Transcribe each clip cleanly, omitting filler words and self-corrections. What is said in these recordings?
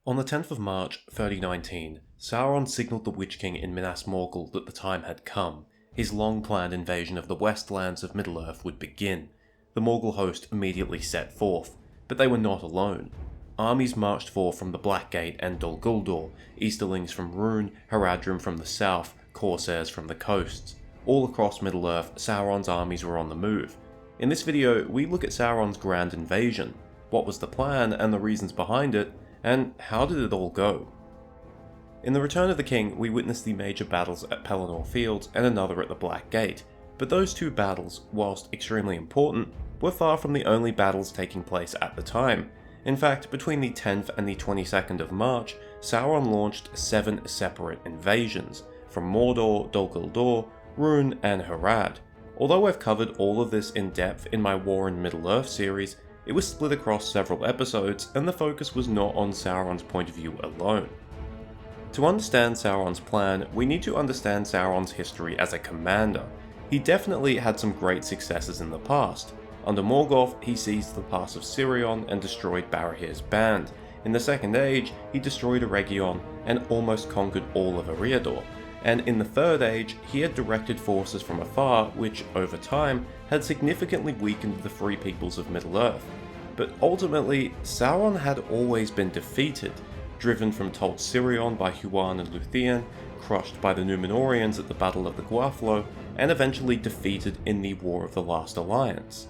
On the 10th of March 3019, Sauron signalled the Witch King in Minas Morgul that the time had come. His long-planned invasion of the Westlands of Middle-earth would begin. The Morgul host immediately set forth, but they were not alone. Armies marched forth from the Black Gate and Dol Guldur, Easterlings from Rhûn, Haradrim from the south, Corsairs from the coasts. All across Middle-earth, Sauron's armies were on the move. In this video, we look at Sauron's grand invasion, what was the plan and the reasons behind it, and how did it all go? In The Return of the King, we witnessed the major battles at Pelennor Fields and another at the Black Gate, but those two battles, whilst extremely important, were far from the only battles taking place at the time. In fact, between the 10th and the 22nd of March, Sauron launched 7 separate invasions, from Mordor, Dol Guldur, Rhûn and Harad. Although I've covered all of this in depth in my War in Middle-earth series, it was split across several episodes, and the focus was not on Sauron's point of view alone. To understand Sauron's plan, we need to understand Sauron's history as a commander. He definitely had some great successes in the past. Under Morgoth, he seized the pass of Sirion and destroyed Barahir's band. In the Second Age, he destroyed Eregion and almost conquered all of Eriador. And in the Third Age, he had directed forces from afar, which, over time, had significantly weakened the free peoples of Middle-earth. But ultimately, Sauron had always been defeated, driven from Tol Sirion by Huan and Luthien, crushed by the Númenóreans at the Battle of the Gwathlo, and eventually defeated in the War of the Last Alliance.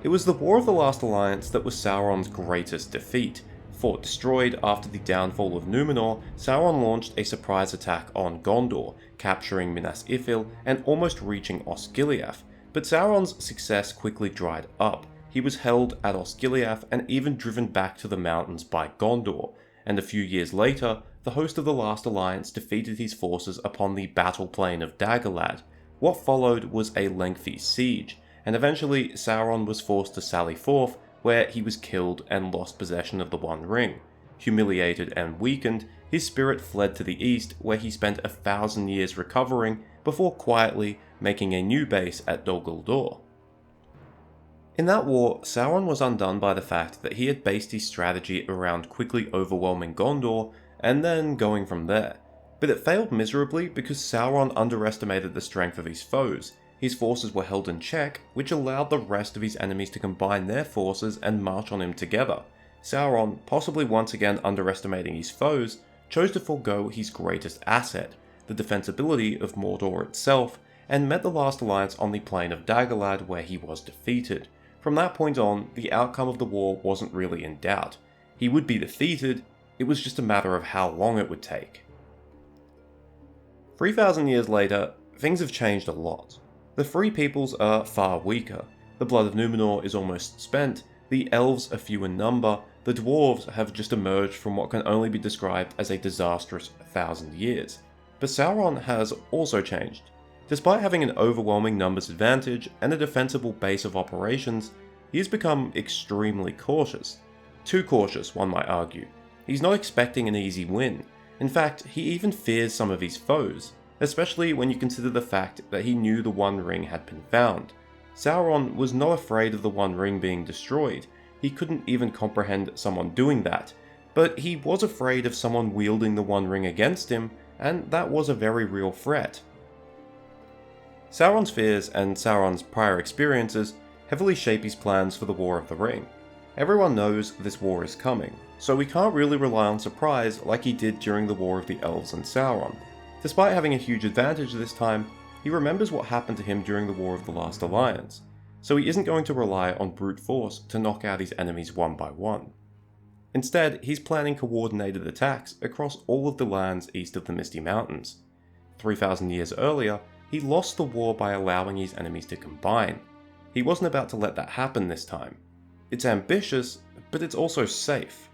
It was the War of the Last Alliance that was Sauron's greatest defeat. Fort destroyed after the downfall of Númenor, Sauron launched a surprise attack on Gondor, capturing Minas Ithil and almost reaching Osgiliath, but Sauron's success quickly dried up. He was held at Osgiliath and even driven back to the mountains by Gondor, and a few years later, the host of the Last Alliance defeated his forces upon the battle plain of Dagorlad. What followed was a lengthy siege, and eventually Sauron was forced to sally forth, where he was killed and lost possession of the One Ring. Humiliated and weakened, his spirit fled to the east, where he spent 1,000 years recovering before quietly making a new base at Dol Guldur. In that war, Sauron was undone by the fact that he had based his strategy around quickly overwhelming Gondor and then going from there. But it failed miserably because Sauron underestimated the strength of his foes. His forces were held in check, which allowed the rest of his enemies to combine their forces and march on him together. Sauron, possibly once again underestimating his foes, chose to forego his greatest asset, the defensibility of Mordor itself, and met the Last Alliance on the plain of Dagorlad where he was defeated. From that point on, the outcome of the war wasn't really in doubt. He would be defeated, it was just a matter of how long it would take. 3,000 years later, things have changed a lot. The Free Peoples are far weaker, the blood of Númenor is almost spent, the elves are few in number, the dwarves have just emerged from what can only be described as a disastrous 1,000 years. But Sauron has also changed. Despite having an overwhelming numbers advantage and a defensible base of operations, he has become extremely cautious. Too cautious, one might argue. He's not expecting an easy win. In fact, he even fears some of his foes, especially when you consider the fact that he knew the One Ring had been found. Sauron was not afraid of the One Ring being destroyed, he couldn't even comprehend someone doing that, but he was afraid of someone wielding the One Ring against him, and that was a very real threat. Sauron's fears and Sauron's prior experiences heavily shape his plans for the War of the Ring. Everyone knows this war is coming, so we can't really rely on surprise like he did during the War of the Elves and Sauron. Despite having a huge advantage this time, he remembers what happened to him during the War of the Last Alliance, so he isn't going to rely on brute force to knock out his enemies one by one. Instead, he's planning coordinated attacks across all of the lands east of the Misty Mountains. 3,000 years earlier, he lost the war by allowing his enemies to combine. He wasn't about to let that happen this time. It's ambitious, but it's also safe.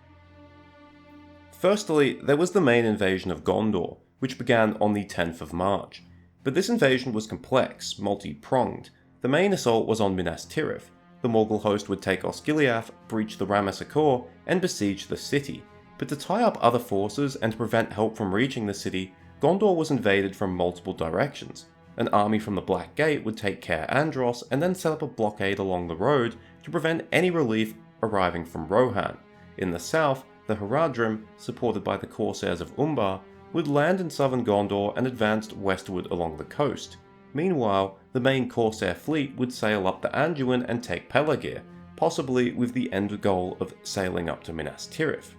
Firstly, there was the main invasion of Gondor, which began on the 10th of March. But this invasion was complex, multi-pronged. The main assault was on Minas Tirith. The Morgul host would take Osgiliath, breach the Ramessakor, and besiege the city. But to tie up other forces and to prevent help from reaching the city, Gondor was invaded from multiple directions. An army from the Black Gate would take Caer Andros and then set up a blockade along the road to prevent any relief arriving from Rohan. In the south, the Haradrim, supported by the Corsairs of Umbar, would land in southern Gondor and advanced westward along the coast. Meanwhile, the main Corsair fleet would sail up the Anduin and take Pelargir, possibly with the end goal of sailing up to Minas Tirith.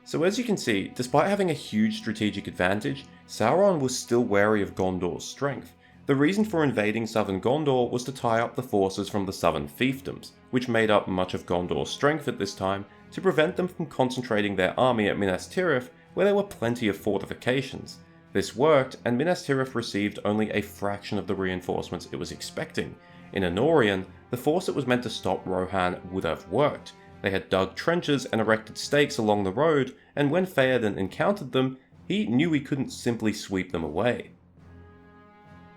So as you can see, despite having a huge strategic advantage, Sauron was still wary of Gondor's strength. The reason for invading southern Gondor was to tie up the forces from the southern fiefdoms, which made up much of Gondor's strength at this time, to prevent them from concentrating their army at Minas Tirith, where there were plenty of fortifications. This worked, and Minas Tirith received only a fraction of the reinforcements it was expecting. In Anorion, the force that was meant to stop Rohan would have worked. They had dug trenches and erected stakes along the road, and when Theoden encountered them, he knew he couldn't simply sweep them away.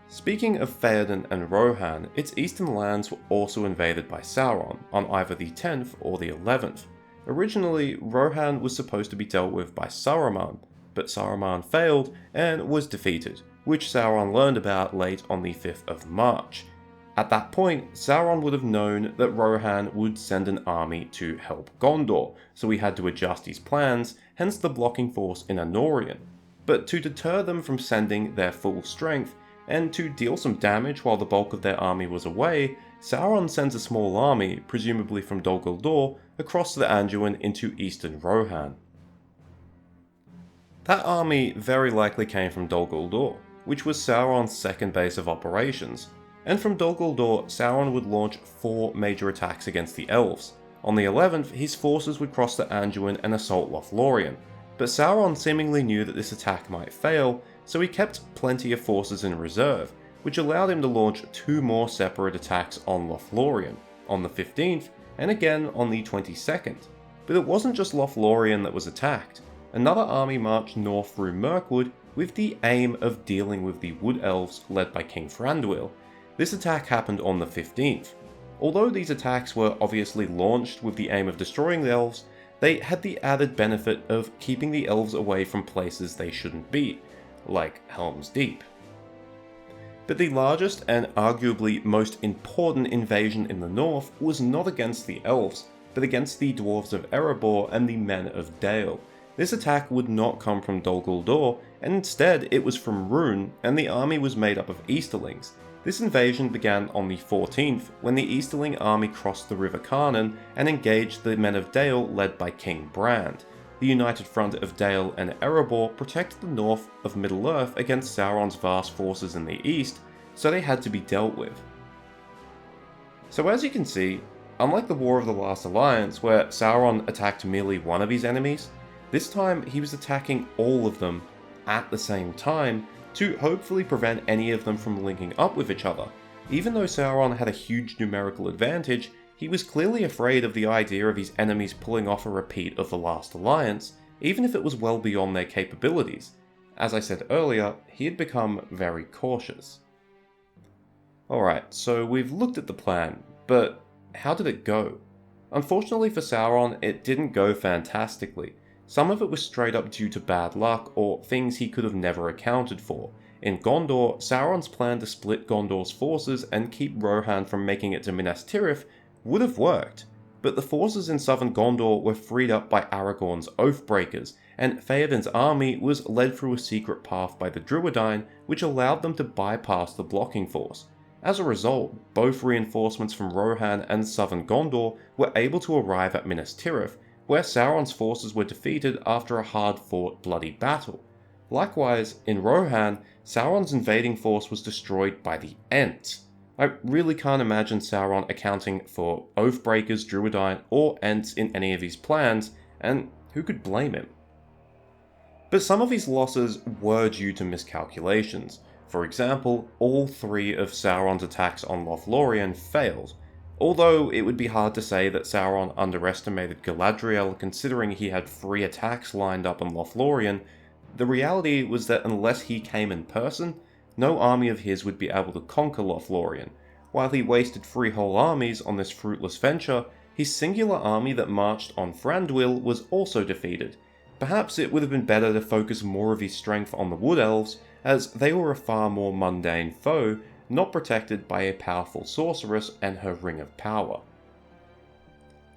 Speaking of Theoden and Rohan, its eastern lands were also invaded by Sauron, on either the 10th or the 11th. Originally, Rohan was supposed to be dealt with by Saruman, but Saruman failed and was defeated, which Sauron learned about late on the 5th of March. At that point, Sauron would have known that Rohan would send an army to help Gondor, so he had to adjust his plans, hence the blocking force in Anorion. But to deter them from sending their full strength, and to deal some damage while the bulk of their army was away, Sauron sends a small army, presumably from Dol Guldur, across the Anduin into eastern Rohan. That army very likely came from Dol Guldur, which was Sauron's second base of operations, and from Dol Guldur, Sauron would launch 4 major attacks against the elves. On the 11th, his forces would cross the Anduin and assault Lothlorien, but Sauron seemingly knew that this attack might fail, so he kept plenty of forces in reserve, which allowed him to launch 2 more separate attacks on Lothlorien, on the 15th and again on the 22nd. But it wasn't just Lothlorien that was attacked. Another army marched north through Mirkwood with the aim of dealing with the Wood Elves led by King Thranduil. This attack happened on the 15th. Although these attacks were obviously launched with the aim of destroying the elves, they had the added benefit of keeping the elves away from places they shouldn't be, like Helm's Deep. But the largest and arguably most important invasion in the north was not against the elves, but against the dwarves of Erebor and the men of Dale. This attack would not come from Dol Guldur, and instead it was from Rhûn, and the army was made up of Easterlings. This invasion began on the 14th, when the Easterling army crossed the River Carnan and engaged the men of Dale led by King Brand. The united front of Dale and Erebor protected the north of Middle-earth against Sauron's vast forces in the east, so they had to be dealt with. So as you can see, unlike the War of the Last Alliance, where Sauron attacked merely one of his enemies, this time he was attacking all of them at the same time, to hopefully prevent any of them from linking up with each other. Even though Sauron had a huge numerical advantage, he was clearly afraid of the idea of his enemies pulling off a repeat of the Last Alliance, even if it was well beyond their capabilities. As I said earlier, he had become very cautious. Alright, so we've looked at the plan, but how did it go? Unfortunately for Sauron, it didn't go fantastically. Some of it was straight up due to bad luck or things he could have never accounted for. In Gondor, Sauron's plan to split Gondor's forces and keep Rohan from making it to Minas Tirith would have worked, but the forces in southern Gondor were freed up by Aragorn's Oathbreakers, and Theoden's army was led through a secret path by the Druidine, which allowed them to bypass the blocking force. As a result, both reinforcements from Rohan and southern Gondor were able to arrive at Minas Tirith, where Sauron's forces were defeated after a hard-fought bloody battle. Likewise, in Rohan, Sauron's invading force was destroyed by the Ents. I really can't imagine Sauron accounting for Oathbreakers, Druidine, or Ents in any of his plans, and who could blame him? But some of his losses were due to miscalculations. For example, all 3 of Sauron's attacks on Lothlorien failed. Although it would be hard to say that Sauron underestimated Galadriel considering he had 3 attacks lined up on Lothlorien, the reality was that unless he came in person, no army of his would be able to conquer Lothlorien. While he wasted 3 whole armies on this fruitless venture, his singular army that marched on Thranduil was also defeated. Perhaps it would have been better to focus more of his strength on the Wood Elves, as they were a far more mundane foe, not protected by a powerful sorceress and her Ring of Power.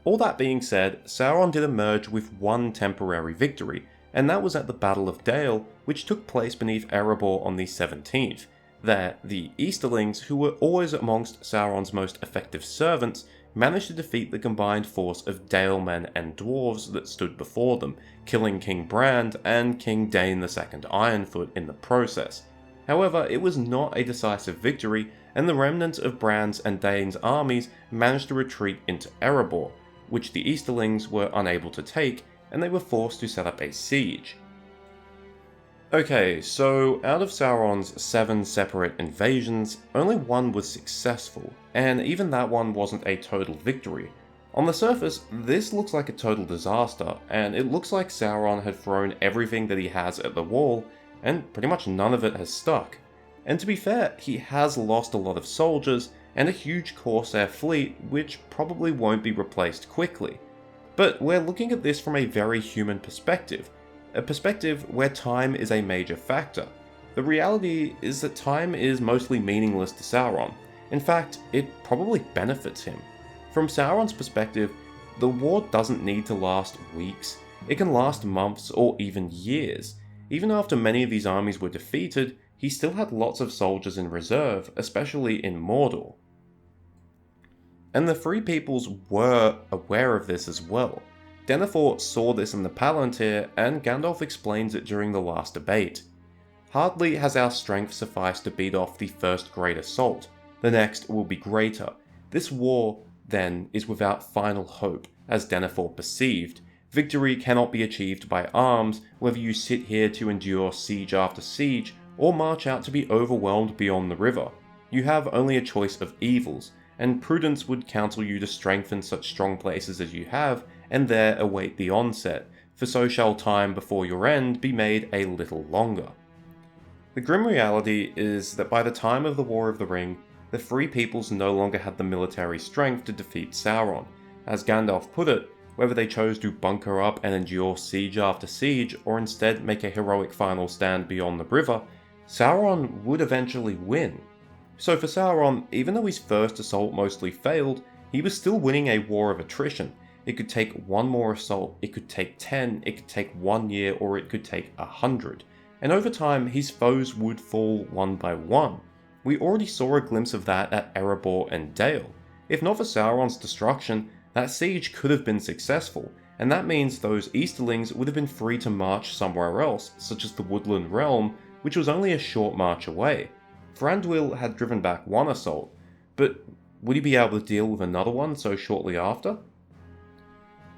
All that being said, Sauron did emerge with one temporary victory, and that was at the Battle of Dale, which took place beneath Erebor on the 17th. There, the Easterlings, who were always amongst Sauron's most effective servants, managed to defeat the combined force of Dalemen and dwarves that stood before them, killing King Brand and King Dain II Ironfoot in the process. However, it was not a decisive victory, and the remnants of Brand's and Dain's armies managed to retreat into Erebor, which the Easterlings were unable to take, and they were forced to set up a siege. Okay, so out of Sauron's 7 separate invasions, only one was successful, and even that one wasn't a total victory. On the surface, this looks like a total disaster, and it looks like Sauron had thrown everything that he has at the wall, and pretty much none of it has stuck. And to be fair, he has lost a lot of soldiers, and a huge Corsair fleet, which probably won't be replaced quickly. But we're looking at this from a very human perspective, a perspective where time is a major factor. The reality is that time is mostly meaningless to Sauron. In fact, it probably benefits him. From Sauron's perspective, the war doesn't need to last weeks, it can last months or even years. Even after many of these armies were defeated, he still had lots of soldiers in reserve, especially in Mordor. And the Free Peoples were aware of this as well. Denethor saw this in the Palantir, and Gandalf explains it during the last debate. Hardly has our strength sufficed to beat off the first great assault. The next will be greater. This war, then, is without final hope, as Denethor perceived. Victory cannot be achieved by arms, whether you sit here to endure siege after siege, or march out to be overwhelmed beyond the river. You have only a choice of evils, and prudence would counsel you to strengthen such strong places as you have, and there await the onset, for so shall time before your end be made a little longer. The grim reality is that by the time of the War of the Ring, the Free Peoples no longer had the military strength to defeat Sauron. As Gandalf put it, whether they chose to bunker up and endure siege after siege, or instead make a heroic final stand beyond the river, Sauron would eventually win. So for Sauron, even though his first assault mostly failed, he was still winning a war of attrition. It could take one more assault, it could take 10, it could take 1 year, or it could take 100. And over time, his foes would fall one by one. We already saw a glimpse of that at Erebor and Dale. If not for Sauron's destruction, that siege could have been successful, and that means those Easterlings would have been free to march somewhere else, such as the Woodland Realm, which was only a short march away. Thranduil had driven back one assault, but would he be able to deal with another one so shortly after?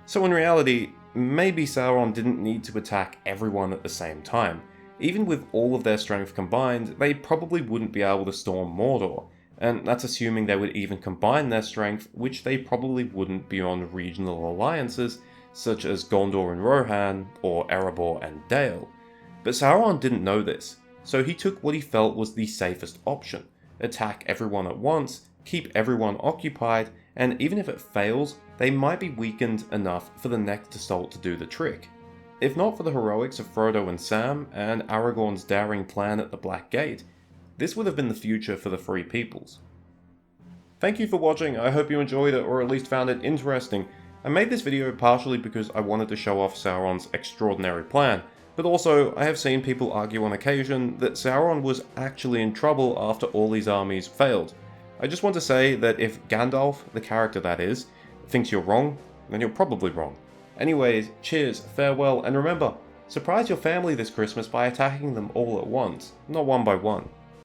So in reality, maybe Sauron didn't need to attack everyone at the same time. Even with all of their strength combined, they probably wouldn't be able to storm Mordor, and that's assuming they would even combine their strength, which they probably wouldn't beyond regional alliances such as Gondor and Rohan, or Erebor and Dale. But Sauron didn't know this, so he took what he felt was the safest option: attack everyone at once, keep everyone occupied, and even if it fails, they might be weakened enough for the next assault to do the trick. If not for the heroics of Frodo and Sam, and Aragorn's daring plan at the Black Gate, this would have been the future for the Free Peoples. Thank you for watching, I hope you enjoyed it, or at least found it interesting. I made this video partially because I wanted to show off Sauron's extraordinary plan, but also I have seen people argue on occasion that Sauron was actually in trouble after all his armies failed. I just want to say that if Gandalf, the character that is, thinks you're wrong, then you're probably wrong. Anyways, cheers, farewell, and remember, surprise your family this Christmas by attacking them all at once, not one by one.